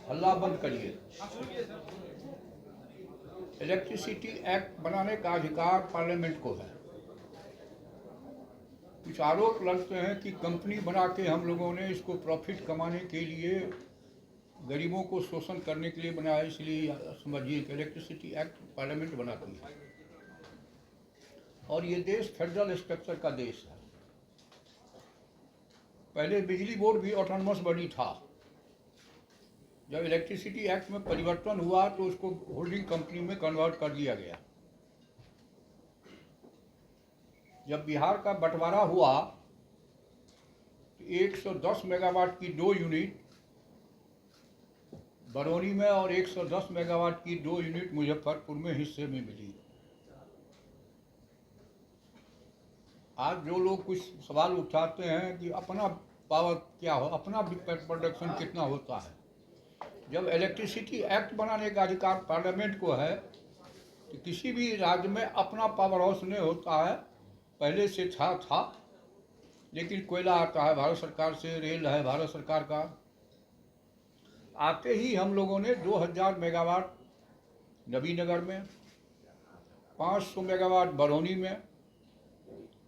हल्ला बंद करिए। इलेक्ट्रिसिटी एक्ट बनाने का अधिकार पार्लियामेंट को है। कुछ आरोप लगते हैं कि कंपनी बना के हम लोगों ने इसको प्रॉफिट कमाने के लिए, गरीबों को शोषण करने के लिए बनाया, इसलिए समझिए कि इलेक्ट्रिसिटी एक्ट पार्लियामेंट बनाती है। और ये देश फेडरल स्ट्रक्चर का देश है। पहले बिजली बोर्ड भी ऑटोनमस बॉडी था। जब इलेक्ट्रिसिटी एक्ट में परिवर्तन हुआ तो उसको होल्डिंग कंपनी में कन्वर्ट कर दिया गया। जब बिहार का बंटवारा हुआ तो 110 मेगावाट की 2 यूनिट बरौनी में और 110 मेगावाट की 2 यूनिट मुजफ्फरपुर में हिस्से में मिली। आज जो लोग कुछ सवाल उठाते हैं कि अपना पावर क्या हो, अपना प्रोडक्शन कितना होता है, जब इलेक्ट्रिसिटी एक्ट बनाने का अधिकार पार्लियामेंट को है तो किसी भी राज्य में अपना पावर हाउस नहीं होता है। पहले से था, लेकिन कोयला आता है भारत सरकार से, रेल है भारत सरकार का। आते ही हम लोगों ने 2000 मेगावाट नबीनगर में, 500 मेगावाट बरौनी में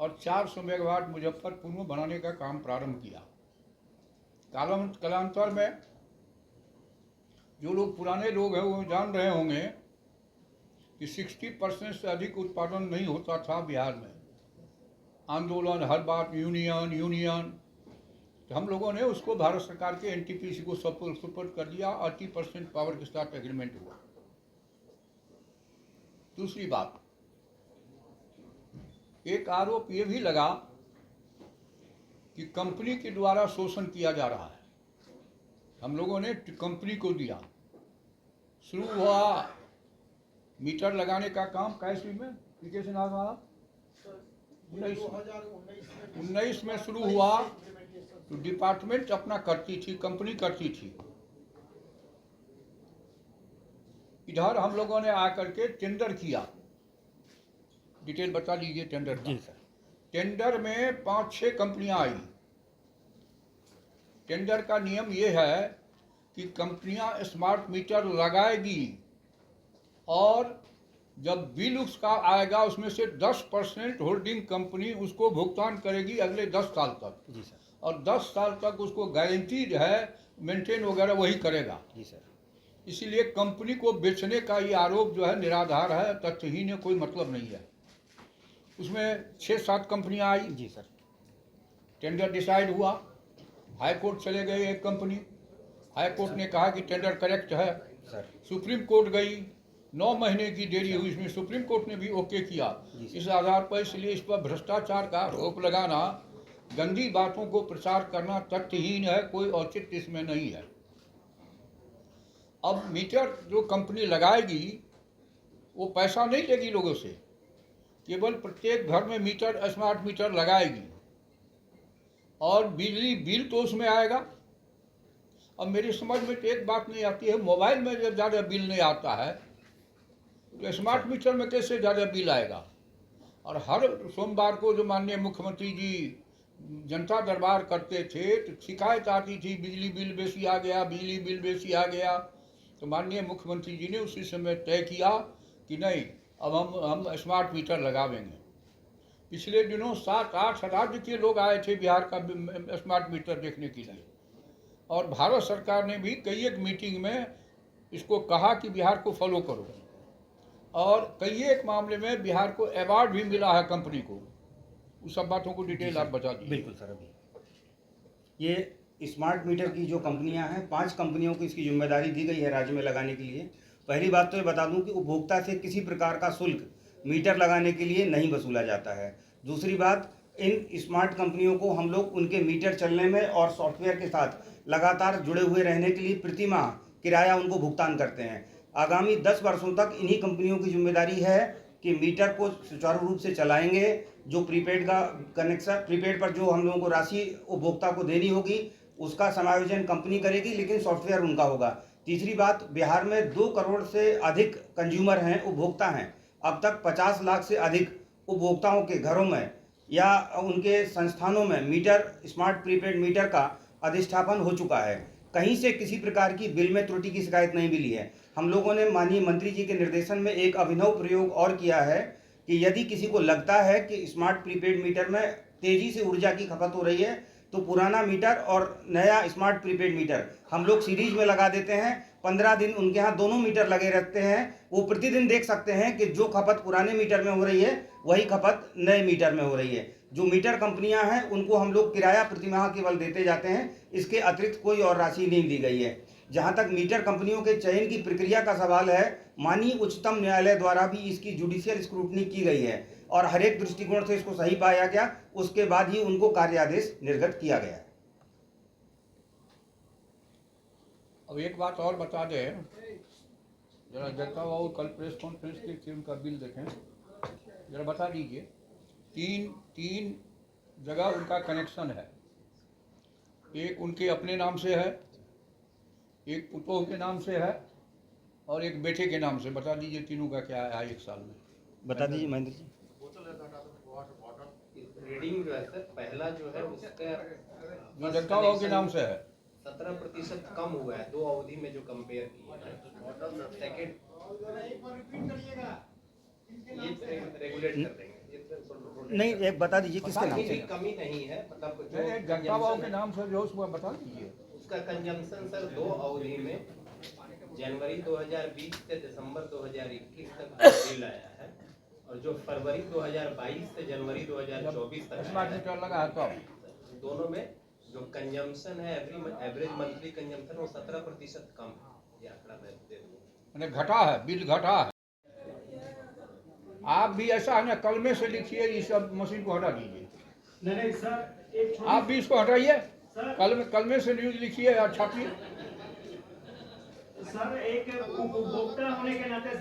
और 400 मेगावाट मुजफ्फरपुर में बनाने का काम प्रारंभ किया। कालांतर में जो लोग पुराने लोग हैं वो जान रहे होंगे कि 60% से अधिक उत्पादन नहीं होता था बिहार में। आंदोलन, हर बात यूनियन, तो हम लोगों ने उसको भारत सरकार के एनटीपीसी को सपोर्ट कर दिया। 80% पावर के साथ एग्रीमेंट हुआ। दूसरी बात, एक आरोप ये भी लगा कि कंपनी के द्वारा शोषण किया जा रहा है। हम लोगों ने कंपनी को दिया। शुरू हुआ मीटर लगाने का काम कैसे में, कैसे नाम वाला 19 में शुरू हुआ। तो डिपार्टमेंट अपना करती थी, कंपनी करती थी। इधर हम लोगों ने आकर के टेंडर किया। डिटेल बता लीजिए टेंडर का। टेंडर में 5-6 कंपनियां आई। टेंडर का नियम ये है कि कंपनियां स्मार्ट मीटर लगाएगी और जब बिल उसका आएगा उसमें से 10% होल्डिंग कंपनी उसको भुगतान करेगी अगले 10 साल तक। जी सर। और 10 साल तक उसको गारंटी है, मेंटेन वगैरह वही करेगा। जी सर। इसीलिए कंपनी को बेचने का ये आरोप जो है निराधार है, तथ्यहीन है, कोई मतलब नहीं है। उसमें 6-7 कंपनियां आई। जी सर। टेंडर डिसाइड हुआ। हाई कोर्ट चले गए एक कंपनी। हाई कोर्ट ने कहा कि टेंडर करेक्ट है सर। सुप्रीम कोर्ट गई। 9 महीने की देरी हुई, इसमें सुप्रीम कोर्ट ने भी ओके किया। इस आधार पर, इसलिए इस पर भ्रष्टाचार का आरोप लगाना, गंदी बातों को प्रचार करना तथ्यहीन है, कोई औचित्य इसमें नहीं है। अब मीटर जो कंपनी लगाएगी वो पैसा नहीं लेगी लोगों से, केवल प्रत्येक घर में मीटर, स्मार्ट मीटर लगाएगी और बिजली बिल तो उसमें आएगा। अब मेरी समझ में तो एक बात नहीं आती है, मोबाइल में जब ज़्यादा बिल नहीं आता है तो स्मार्ट मीटर में कैसे ज़्यादा बिल आएगा। और हर सोमवार को जो माननीय मुख्यमंत्री जी जनता दरबार करते थे तो शिकायत आती थी, बिजली बिल बेसी आ गया, बिजली बिल बेसी आ गया। तो माननीय मुख्यमंत्री जी ने उसी समय तय किया कि नहीं, अब हम स्मार्ट मीटर लगावेंगे। पिछले दिनों 7-8 राज्य के लोग आए थे बिहार का स्मार्ट मीटर देखने के लिए, और भारत सरकार ने भी कई एक मीटिंग में इसको कहा कि बिहार को फॉलो करो। और कई एक मामले में बिहार को अवार्ड भी मिला है कंपनी को। उस सब बातों को डिटेल आप बता दीजिए। बिल्कुल सर। अभी ये स्मार्ट मीटर की जो कंपनियां हैं, 5 कंपनियों को इसकी जिम्मेदारी दी गई है राज्य में लगाने के लिए। पहली बात तो ये बता दूं कि उपभोक्ता से किसी प्रकार का शुल्क मीटर लगाने के लिए नहीं वसूला जाता है। दूसरी बात, इन स्मार्ट कंपनियों को हम लोग उनके मीटर चलने में और सॉफ्टवेयर के साथ लगातार जुड़े हुए रहने के लिए प्रति माह किराया उनको भुगतान करते हैं। आगामी 10 वर्षों तक इन्हीं कंपनियों की जिम्मेदारी है कि मीटर को सुचारू रूप से चलाएंगे। जो प्रीपेड का कनेक्शन, प्रीपेड पर जो हम लोगों को राशि उपभोक्ता को देनी होगी उसका समायोजन कंपनी करेगी, लेकिन सॉफ्टवेयर उनका होगा। तीसरी बात, बिहार में 2 करोड़ से अधिक कंज्यूमर हैं, उपभोक्ता हैं। अब तक 50 लाख से अधिक उपभोक्ताओं के घरों में या उनके संस्थानों में मीटर, स्मार्ट प्रीपेड मीटर का अधिष्ठापन हो चुका है। कहीं से किसी प्रकार की बिल में त्रुटि की शिकायत नहीं मिली है। हम लोगों ने माननीय मंत्री जी के निर्देशन में एक अभिनव प्रयोग और किया है कि यदि किसी को लगता है कि स्मार्ट प्रीपेड मीटर में तेजी से ऊर्जा की खपत हो रही है तो पुराना मीटर और नया स्मार्ट प्रीपेड मीटर हम लोग सीरीज में लगा देते हैं। 15 दिन उनके यहाँ दोनों मीटर लगे रहते हैं। वो प्रतिदिन देख सकते हैं कि जो खपत पुराने मीटर में हो रही है वही खपत नए मीटर में हो रही है। जो मीटर कंपनियां हैं उनको हम लोग किराया प्रतिमाह केवल देते जाते हैं, इसके अतिरिक्त कोई और राशि नहीं दी गई है। जहां तक मीटर कंपनियों के चयन की प्रक्रिया का सवाल है, माननीय उच्चतम न्यायालय द्वारा भी इसकी जुडिशियल स्क्रूटनी की गई है और हर एक दृष्टिकोण से इसको सही पाया गया। उसके बाद ही उनको कार्यादेश निर्गत किया गया। अब एक बात और बता दें, जरा जनता बाबू कल प्रेस कॉन्फ्रेंस की उनका बिल देखें, जरा बता दीजिए। तीन जगह उनका कनेक्शन है, एक उनके अपने नाम से है, एक पुतोह के नाम से है और एक बेटे के नाम से। बता दीजिए तीनों का क्या है एक साल में, बता दीजिए महेंद्र जी। रीडिंग जो है सर, पहला जो है उसका जो जनता बाबू के नाम से है 17% कम हुआ है 2 अवधि में जो कंपेयर किया है। सेकंड ये रेगुलेट कर देंगे नहीं, एक बता दीजिए किसके नाम से। कमी नहीं है, मतलब जनता बाबू के नाम से जो उसको बता दीजिए। उसका कंजम्पशन सर 2 अवधि में जनवरी 2020 से दिसंबर 2021 तक बिल आया है और जो फरवरी 2022 से जनवरी 2024 तक स्मार्ट मीटर लगा है तो दोनों में जो कंजम्पशन है एवरेज मंथली कंजम्पशन वो 17% कम है। ये आंकड़ा मैं दे दूँ, मैंने घटा है, बिल घटा है। आप भी ऐसा है ना, कलमे से लिखिए, इस सब मशीन को हटा दीजिए। नहीं सर, एक आप भी इसको हटाइए, सर कलमे से न्यूज लिखिए और छापिए। सर एक उपभोक्ता होने के नाते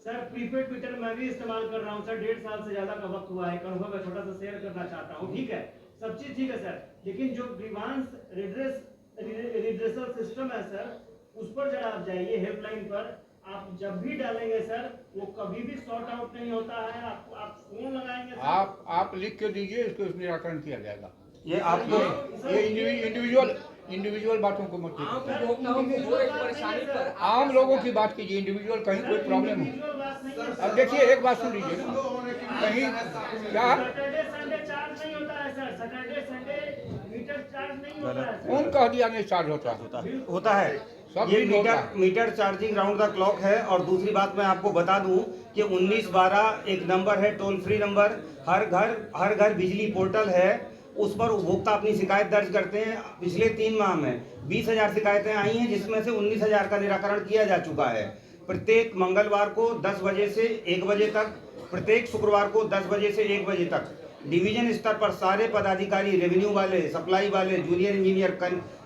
सर प्रीपेड मीटर मैं भी इस्तेमाल कर रहा हूँ सर। 1.5 साल से ज्यादा का वक्त हुआ है। अनुभव मैं छोटा सा शेयर करना चाहता हूँ। ठीक है, सब चीज ठीक है सर, लेकिन जो ग्रीवांस रिड्रेसल सिस्टम है सर, उस पर जरा आप जाइए हेल्पलाइन पर। आप जब भी डालेंगे सर वो कभी भी सॉर्ट आउट नहीं होता है। आप फोन लगाएंगे सर, आप लिख के दीजिए, इसको निराकरण किया जाएगा। ये आपको ये इंडिविजुअल बातों को मत कीजिए, आम लोगों की बात कीजिए। इंडिविजुअल कहीं कोई प्रॉब्लम हो। अब देखिए, एक बात सुन लीजिए ना, कहीं क्या सैटरडे संडे चार्ज नहीं होता है sir. Saturday Sunday meter charge नहीं होता है। कौन कह दिया नहीं चार्ज होता है। सब ये बिल होता meter charging round the clock है। और दूसरी बात मैं आपको बता दूं कि 1912 एक नंबर है, टोल फ्री नंबर। हर घर बिजली पोर्टल है, उस पर उपभोक्ता अपनी शिकायत दर्ज करते हैं। पिछले 3 माह में 20,000 शिकायतें आई हैं, जिसमें से 19,000 का निराकरण किया जा चुका है। प्रत्येक मंगलवार को 10 बजे से 1 बजे तक, प्रत्येक शुक्रवार को 10 बजे से 1 बजे तक डिवीजन स्तर पर सारे पदाधिकारी, रेवेन्यू वाले, सप्लाई वाले, जूनियर इंजीनियर,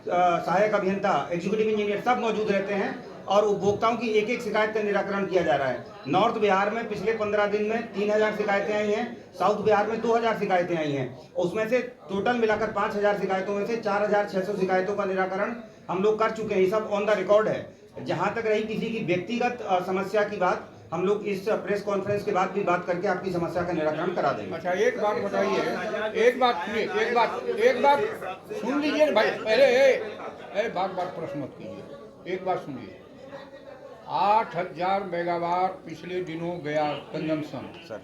सहायक अभियंता, एग्जीक्यूटिव इंजीनियर सब मौजूद रहते हैं और उपभोक्ताओं की एक शिकायत का निराकरण किया जा रहा है। नॉर्थ बिहार में पिछले 15 दिन में 3,000 शिकायतें आई हैं, साउथ बिहार में 2,000 शिकायतें आई हैं। उसमें से टोटल मिलाकर 5,000 शिकायतों में से 4,600 शिकायतों का निराकरण हम लोग कर चुके हैं। ये सब ऑन द रिकॉर्ड है। जहां तक रही किसी की व्यक्तिगत समस्या की बात, हम लोग इस प्रेस कॉन्फ्रेंस के बाद भी बात करके आपकी समस्या का निराकरण करा देंगे। अच्छा, एक बात बताइए, एक बात सुनिए, एक बात सुन लीजिए भाई। पहले बात प्रश्न मत कीजिए, एक बात सुनिए। 8,000 मेगावाट पिछले दिनों गया कंजम्पशन सर।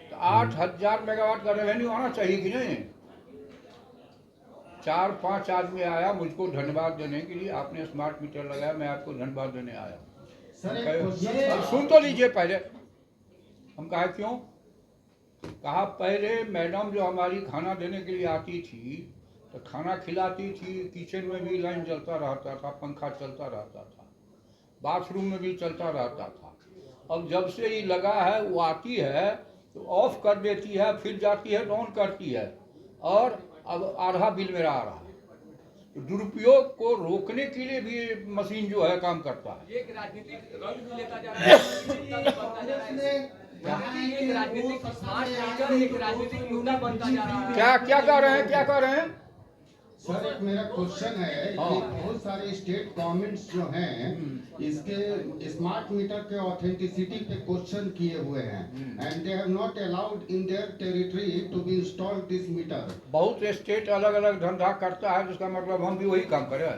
तो 8,000 मेगावाट का रेवेन्यू आना चाहिए कि नहीं? 4-5 आदमी आया मुझको धन्यवाद देने के लिए, आपने स्मार्ट मीटर लगाया, मैं आपको धन्यवाद देने आया। अब सुन तो लीजिए पहले। हम कहा क्यों? कहा पहले मैडम जो हमारी खाना देने के लिए आती थी तो खाना खिलाती थी, किचन में भी लाइन चलता रहता था, पंखा चलता रहता था, बाथरूम में भी चलता रहता था। अब जब से ये लगा है, वो आती है तो ऑफ कर देती है, फिर जाती है तो ऑन करती है, और अब आधा बिल मेरा आ रहा है। दुरुपयोग को रोकने के लिए भी मशीन जो है काम करता है। एक राजनीतिक रंग भी लेता जा रहा है, एक राजनीतिक स्मार्ट मीटर एक राजनीतिक मुद्दा बनता जा रहा है। क्या कह रहे हैं? सर, एक मेरा क्वेश्चन है कि बहुत सारे स्टेट गवर्नमेंट्स जो हैं इसके स्मार्ट मीटर के ऑथेंटिसिटी पे क्वेश्चन किए हुए हैं and they have not allowed in their territory to be installed this meter. बहुत स्टेट अलग अलग धंधा करता है, जिसका मतलब हम भी वही काम करें।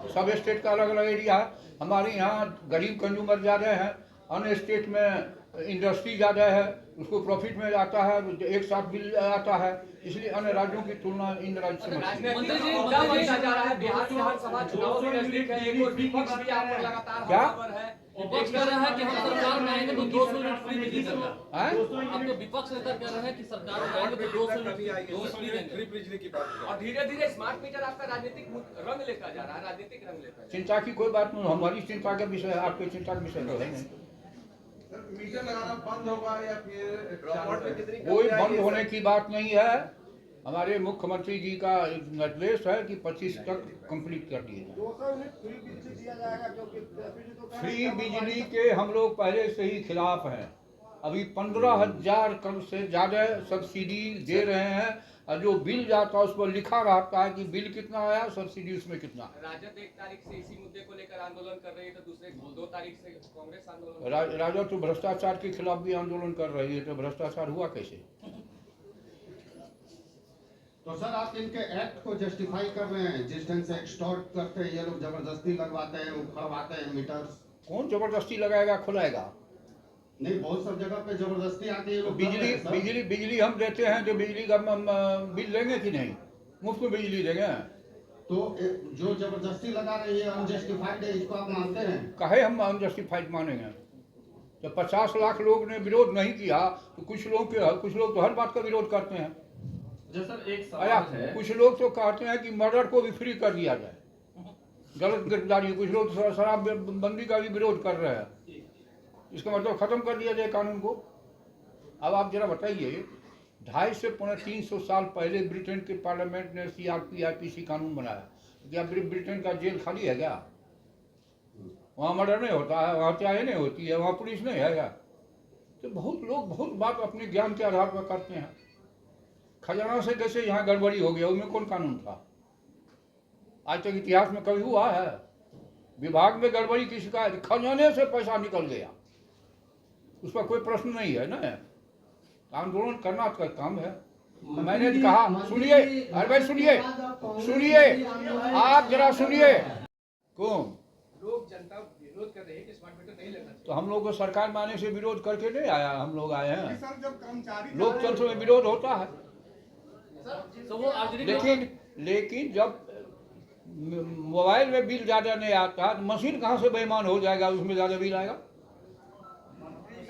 सब स्टेट का अलग अलग एरिया है। हमारे यहाँ गरीब कंज्यूमर ज़्यादा है, अन्य स्टेट में इंडस्ट्री ज़्यादा है, उसको प्रॉफिट में आता है, एक साथ बिल आता है, इसलिए अन्य राज्यों की तुलना इन राज्य से मचली। मंत्री जी मुद्दा बनता जा रहा है, बिहार विधानसभा चुनाव भी नजदीक है, एक और विपक्ष भी यहाँ पर लगातार क्या? हमला पर है। विपक्ष कह रहा है कि हम सरकार में आएंगे तो 200 यूनिट फ्री बिजली देंगे। हैं? अब तो विपक्ष नेता कह रहे हैं कि सरकार में आएंगे तो 200 यूनिट फ्री देंगे बिजली की बात और धीरे धीरे स्मार्ट मीटर आपका राजनीतिक रंग लेकर जा रहा है, राजनीतिक रंग लेकर जा रहा है। चिंता की कोई बात नहीं, हमारी चिंता का विषय है, आपकी चिंता का विषय तो है नहीं। मीटर लगाना बंद होगा या फिर कोई बंद होने की बात नहीं है। हमारे मुख्यमंत्री जी का निर्देश है कि 25 तक कंप्लीट कर दिए जाए। फ्री बिजली के हम लोग पहले से ही खिलाफ हैं। अभी 15,000 करोड़ से ज़्यादा सब्सिडी दे रहे हैं, और जो बिल जाता है उस पर लिखा रहता है कि बिल कितना आया, सब्सिडी उसमें कितना। राजद 1 तारीख से इसी मुद्दे को लेकर आंदोलन कर रही है, तो दूसरे 2 तारीख से कांग्रेस आंदोलन राजद तो भ्रष्टाचार के खिलाफ भी आंदोलन कर रही है, तो भ्रष्टाचार हुआ कैसे? तो सर आप इनके एक्ट को जस्टिफाई कर रहे हैं, जिस ढंग से एक्सटॉर्ट करते हैं ये लोग, जबरदस्ती लगवाते हैं, उखड़वाते हैं मीटर्स। कौन जबरदस्ती लगाएगा, खुलाएगा? नहीं, बहुत सब जगह पे जबरदस्ती आती है ये लोग कर रहे हैं, सर। बिजली हम देते हैं तो बिजली का बिल देंगे कि नहीं? मुफ्त में बिजली देंगे? तो जो जबरदस्ती लगा रही है अनजस्टिफाइड है, इसको आप मानते हैं? कहे हम अनजस्टिफाइड मानेंगे? जब 50 लाख लोग ने विरोध नहीं किया तो कुछ लोग तो हर बात का विरोध करते हैं। सर एक आया, सवाल है, कुछ लोग तो कहते हैं कि मर्डर को भी फ्री कर दिया जाए, गलत गिरफ्तारी। कुछ लोग शराब बंदी का भी विरोध कर रहे हैं, इसका मतलब खत्म कर दिया जाए कानून को। अब आप जरा बताइए, 250 से 350 साल पहले ब्रिटेन के पार्लियामेंट ने CRP IPC कानून बनाया, क्या ब्रिटेन का जेल खाली है क्या? वहाँ मर्डर नहीं होता है, वहाँ हत्याएं नहीं होती है, वहाँ पुलिस नहीं है क्या? तो बहुत लोग बहुत बात अपने ज्ञान के आधार पर करते हैं। खजाना से कैसे यहाँ गड़बड़ी हो गया, उसमें कौन कानून था? आज तक इतिहास में कभी हुआ है? विभाग में गड़बड़ी की शिकायत, खजाने से पैसा निकल गया, उस पर कोई प्रश्न नहीं है ना। आंदोलन करना का काम है। मैंने कहा, सुनिए, अरे भाई सुनिए, आप जरा सुनिए। कौन लोग जनता विरोध कर रही है कि स्मार्ट मीटर नहीं लगना चाहिए। तो हम लोग को सरकार में आने से विरोध करके नहीं आया, हम लोग आए हैं। सर जब कर्मचारी लोकतंत्र में विरोध होता है, तो वो लेकिन जब मोबाइल में बिल ज़्यादा नहीं आता तो मशीन कहाँ से बेईमान हो जाएगा, उसमें ज़्यादा बिल आएगा।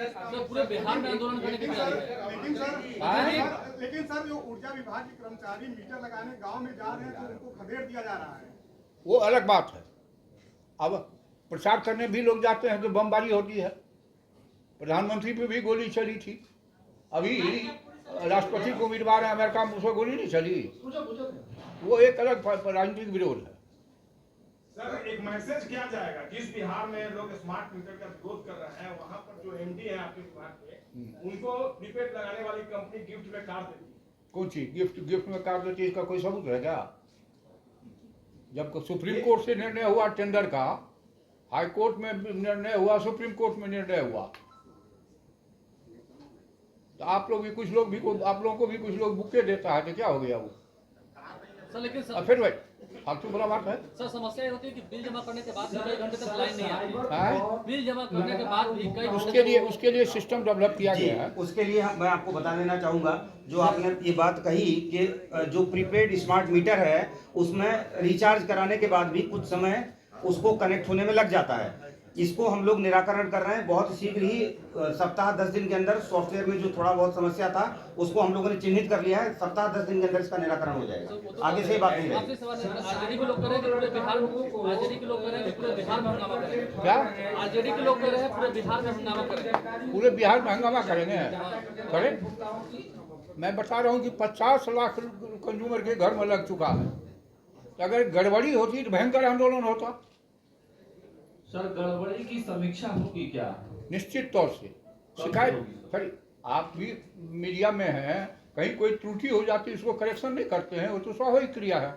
पूरे बिहार में आंदोलन करने की तैयारी है। लेकिन सर जो ऊर्जा विभाग के कर्मचारी मीटर लगाने गांव में जा रहे हैं तो उनको खदेड़ दिया जा रहा है, वो अलग बात है। अब प्रचार करने भी लोग जाते हैं तो बमबारी होती है। प्रधानमंत्री पे भी गोली चली थी, अभी राष्ट्रपति को उम्मीदवार है अमेरिका में, उसको गोली नहीं चली। वो एक अलग राजनीतिक विरोध है। सर एक मैसेज किया जाएगा, जिस बिहार में लोग स्मार्ट मीटर का विरोध कर रहे हैं वहाँ पर जो MD है आपके विभाग के, उनको प्रीपेड लगाने वाली कंपनी गिफ्ट में कार देती है। कौन सी गिफ्ट में कार देती है? इसका कोई सबूत है क्या? जब सुप्रीम कोर्ट से निर्णय हुआ टेंडर का, हाई कोर्ट में निर्णय हुआ, सुप्रीम कोर्ट में निर्णय हुआ, तो आप लोगों को भी कुछ लोग बुके देता है तो क्या हो गया वो? सर लेकिन सर, फिर भाई फालतू बड़ा बात है। सर समस्या ये होती है कि बिल जमा करने के बाद भी कई घंटे तक लाइन नहीं आती है। है? बिल जमा करने के बाद भी कई उसके लिए सिस्टम डेवलप किया जी, गया है। उसके लिए मैं आपको बता देना चाहूँगा, जो आपने ये बात कही कि जो प्रीपेड स्मार्ट मीटर है उसमें रिचार्ज कराने के बाद भी कुछ समय उसको कनेक्ट होने में लग जाता है। इसको हम लोग निराकरण कर रहे हैं बहुत शीघ्र ही, सप्ताह 10 दिन के अंदर सॉफ्टवेयर में जो थोड़ा बहुत समस्या था उसको हम लोगों ने चिन्हित कर लिया है। सप्ताह 10 दिन के अंदर इसका निराकरण हो जाएगा। आगे से ये बात नहीं रहेगी। आरजेडी के लोग कह रहे हैं कि पूरे बिहार में हंगामा करेंगे। क्या आरजेडी के लोग कह रहे हैं पूरे बिहार में हंगामा करेंगे। पूरे बिहार में हंगामा करेंगे? करें। मैं बता रहा हूँ कि 50 लाख कंज्यूमर के घर में लग चुका है। अगर गड़बड़ी होती तो भयंकर आंदोलन होता। सर गड़बड़ी की समीक्षा होगी क्या? निश्चित तौर से शिकायत, फिर आप भी मीडिया में हैं, कहीं कोई त्रुटि हो जाती है उसको करेक्शन नहीं करते हैं, वो तो स्वाभाविक क्रिया है।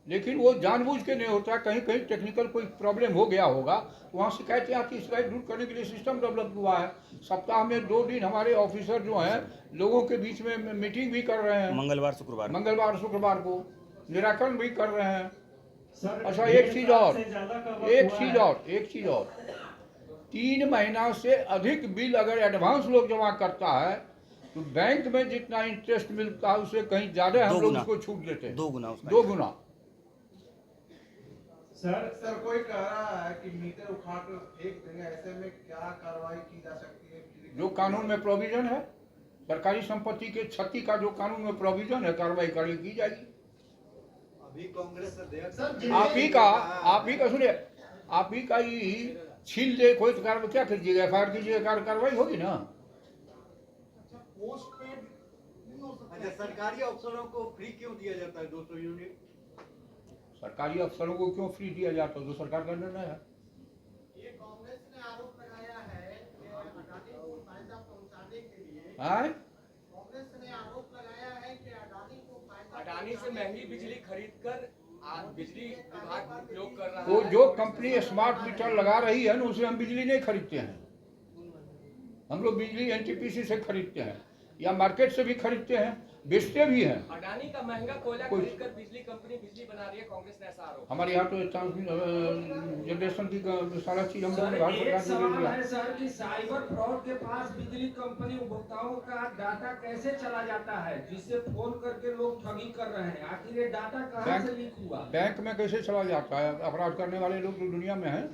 लेकिन वो जानबूझ के नहीं होता, कहीं कहीं टेक्निकल कोई प्रॉब्लम हो गया होगा, वहाँ शिकायतें आती, शिकायत दूर करने के लिए सिस्टम डेवलप हुआ है। सप्ताह में 2 दिन हमारे ऑफिसर जो हैं लोगों के बीच में मीटिंग भी कर रहे हैं, मंगलवार शुक्रवार को निराकरण भी कर रहे हैं। सर, अच्छा एक चीज और, से ज्यादा का वक्त एक हुआ चीज है। और, एक चीज और, 3 महीना से अधिक बिल अगर एडवांस लोग जमा करता है तो बैंक में जितना इंटरेस्ट मिलता है उससे कहीं ज्यादा हम दो लोग गुना। उसको छूट देते हैं, 2 गुना उसका 2 गुना। सर कोई कह रहा है कि मीटर उखाड़ कर फेंक देंगे, ऐसे में क्या कार्रवाई की जा सकती है? जो कानून में प्रोविजन है, सरकारी संपत्ति के क्षति का जो कानून में प्रोविजन है, कार्रवाई की जाएगी। अभी कांग्रेस अध्यक्ष आप ही का सुनिए, आप ही का ही छील दे कोई तो कार्रवाई क्या कीजिएगा, एफ आई आर कीजिएगा, कार्रवाई होगी ना। अच्छा, सरकारी अफसरों को फ्री क्यों दिया जाता है 200 यूनिट? सरकारी अफसरों को क्यों फ्री दिया जाता है, तो सरकार का निर्णय है। ये कांग्रेस ने आरोप लगाया है कि अडानी को फायदा पहुंचाने के लिए कांग्रेस ने आरोप लगाया है कि अडानी को फायदा अडानी से महंगी बिजली खरीद कर बिजली विभाग उपयोग कर रहा तो है। जो कंपनी स्मार्ट मीटर लगा रही है ना, उससे हम बिजली नहीं खरीदते हैं। हम लोग बिजली एनटीपीसी से खरीदते हैं या मार्केट से भी खरीदते हैं, बेचते भी हैं। अडानी का महंगा कोयला खरीद कर बिजली कंपनी बिजली बना रही है, कांग्रेस ने ऐसा आरोप। हमारे यहाँ तो जनरेशन की सारा चीज हम लोग सर, भारत एक सरकार ने सवाल दे दिया। है सर कि साइबर फ्रॉड के पास बिजली कंपनी उपभोक्ताओं का डाटा कैसे चला जाता है, जिससे फोन करके लोग ठगी कर रहे हैं? आखिर ये डाटा कहाँ से लीक हुआ? बैंक में कैसे चला जाता है? अपराध करने वाले लोग तो दुनिया में हैं,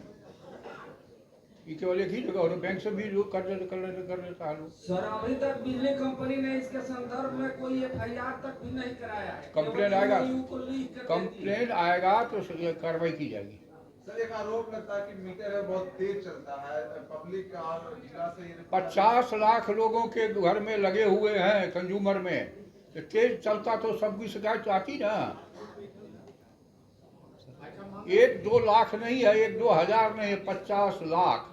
ये केवल एक ही जगह और बैंक से भी लोग कर लेता है लोग। सर, अभी तक बिजली कंपनी ने इसके संदर्भ में कोई FIR तक भी नहीं कराया है। कंप्लेन केवल आएगा, email को लीक कर देती है। कंप्लेन आएगा तो कार्रवाई की जाएगी। सर एक आरोप लगता है कि मीटर है बहुत तेज चलता है, पब्लिक का और जिला से 50 लाख लोगों के घर में लगे हुए हैं कंज्यूमर में, तो तेज चलता तो सबकी शिकायत तो आती ना। 1-2 लाख नहीं है, 1-2 हजार नहीं है, 50 लाख।